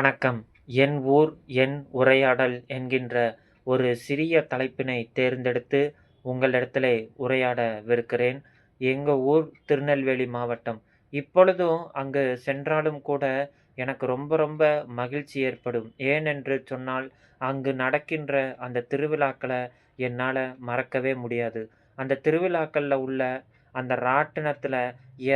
வணக்கம். என் ஊர் என் உரையாடல் என்கின்ற ஒரு சிறிய தலைப்பினை தேர்ந்தெடுத்து உங்களிடத்திலே உரையாடவிருக்கிறேன். எங்க ஊர் திருநெல்வேலி மாவட்டம். இப்பொழுதும் அங்கு சென்றாலும் கூட எனக்கு ரொம்ப ரொம்ப மகிழ்ச்சி ஏற்படும். ஏனென்று சொன்னால், அங்கு நடக்கின்ற அந்த திருவிழாக்கள என்னால மறக்கவே முடியாது. அந்த திருவிழாக்கள்ல உள்ள அந்த ராட்டினத்தில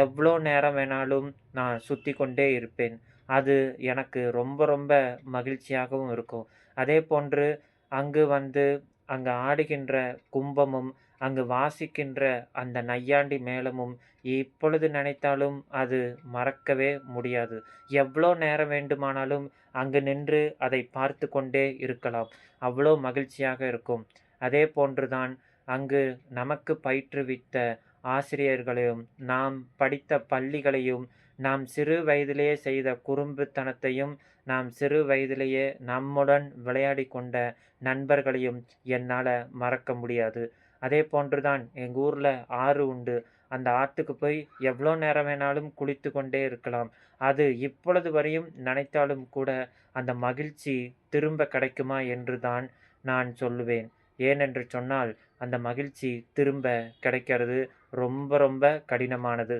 எவ்வளோ நேரம் வேணாலும் நான் சுத்திக் கொண்டே இருப்பேன். அது எனக்கு ரொம்ப ரொம்ப மகிழ்ச்சியாகவும் இருக்கும். அதேபோன்று அங்கு வந்து அங்கு ஆடுகின்ற கும்பமும், அங்கு வாசிக்கின்ற அந்த நையாண்டி மேளமும் இப்பொழுது நினைத்தாலும் அது மறக்கவே முடியாது. எவ்வளோ நேரம் வேண்டுமானாலும் அங்கு நின்று அதை பார்த்து கொண்டே இருக்கலாம். அவ்வளோ மகிழ்ச்சியாக இருக்கும். அதேபோன்று தான் அங்கு நமக்கு பயிற்றுவித்த ஆசிரியர்களையும், நாம் படித்த பள்ளிகளையும், நாம் சிறு வயதிலேயே செய்த குறும்புத்தனத்தையும், நாம் சிறு வயதிலேயே நம்முடன் விளையாடிக் கொண்ட நண்பர்களையும் என்னால மறக்க முடியாது. அதேபோன்று தான் எங்க ஊர்ல ஆறு உண்டு. அந்த ஆத்துக்கு போய் எவ்வளோ நேரம் வேணாலும் குளித்து கொண்டே இருக்கலாம். அது இப்பொழுது வரையும் நினைத்தாலும் கூட அந்த மகிழ்ச்சி திரும்ப கிடைக்குமா என்று தான் நான் சொல்லுவேன். ஏனென்று சொன்னால், அந்த மகிழ்ச்சி திரும்ப கிடைக்கிறது ரொம்ப ரொம்ப கடினமானது.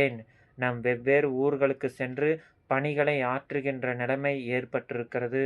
ஏன்? நாம் வெவ்வேறு ஊர்களுக்கு சென்று பணிகளை ஆற்றுகின்ற நிலைமை ஏற்பட்டிருக்கிறது.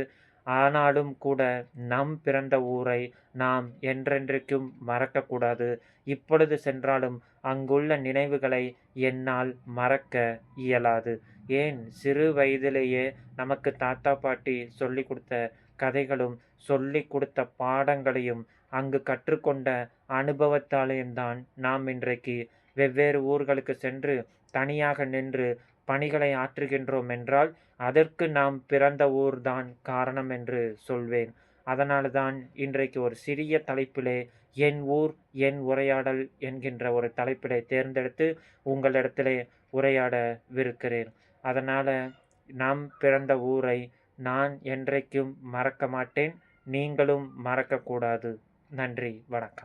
ஆனாலும் கூட நம் பிறந்த ஊரை நாம் என்றென்றைக்கும் மறக்கக்கூடாது. இப்பொழுது சென்றாலும் அங்குள்ள நினைவுகளை என்னால் மறக்க இயலாது. ஏன்? சிறு வயதிலேயே நமக்கு தாத்தா, பாட்டி சொல்லிக் குடுத்த கதைகளும், சொல்லிக் குடுத்த பாடங்களையும், அங்கு கற்றுக்கொண்ட அனுபவத்தாலேயும் தான் நாம் இன்றைக்கு வெவ்வேறு ஊர்களுக்கு சென்று தனியாக நின்று பணிகளை ஆற்றுகின்றோம் என்றால், அதற்கு நாம் பிறந்த ஊர் தான் காரணம் என்று சொல்வேன். அதனால தான் இன்றைக்கு ஒரு சிறிய தலைப்பிலே "என் ஊர் என் உரையாடல்" என்கின்ற ஒரு தலைப்பினை தேர்ந்தெடுத்து உங்களிடத்திலே உரையாடவிருக்கிறேன். அதனால நாம் பிறந்த ஊரை நான் என்றைக்கும் மறக்க மாட்டேன். நீங்களும் மறக்கக்கூடாது. நன்றி, வணக்கம்.